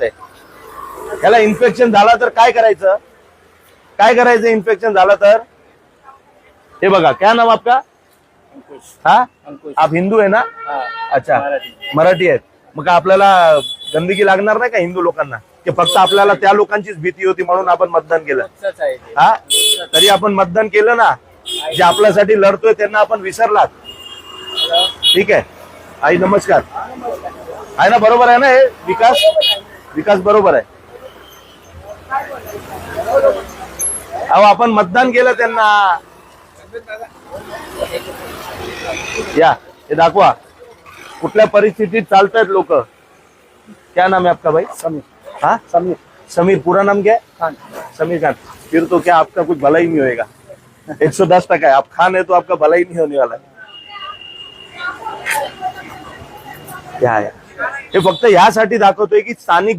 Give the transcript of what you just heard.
याला इन्फेक्शन झाला तर काय करायचं? काय करायचं इन्फेक्शन झालं तर? हे बघा, क्या नाम आपका? हाँ, आप हिंदू है ना? अच्छा, मराठी आहेत. मग आपल्याला गंदगी लागणार नाही का हिंदू लोकांना? की फक्त आपल्याला त्या लोकांचीच भीती होती म्हणून आपण मतदान केलं? हा, तरी आपण मतदान केलं ना. जे आपल्यासाठी लढतोय त्यांना आपण विसरलात. ठीक आहे आई, नमस्कार. आहे ना, बरोबर आहे ना हे विकास? विकास बरोबर आहे. अहो आपण मतदान केलं त्यांना. या हे दाखवा कुठल्या परिस्थितीत चालतायत लोक. क्या नाम है आपका भाई? समीर. हाँ, समीर. समीर. पूरा नाम क्या है? खान. समीर खान. फिर तो क्या आपका कुछ भला ही नहीं होएगा. 110% है. आप खान है तो आपका भला ही नहीं होने वाला. क्या है हे फक्त ह्यासाठी दाखवतोय की स्थानिक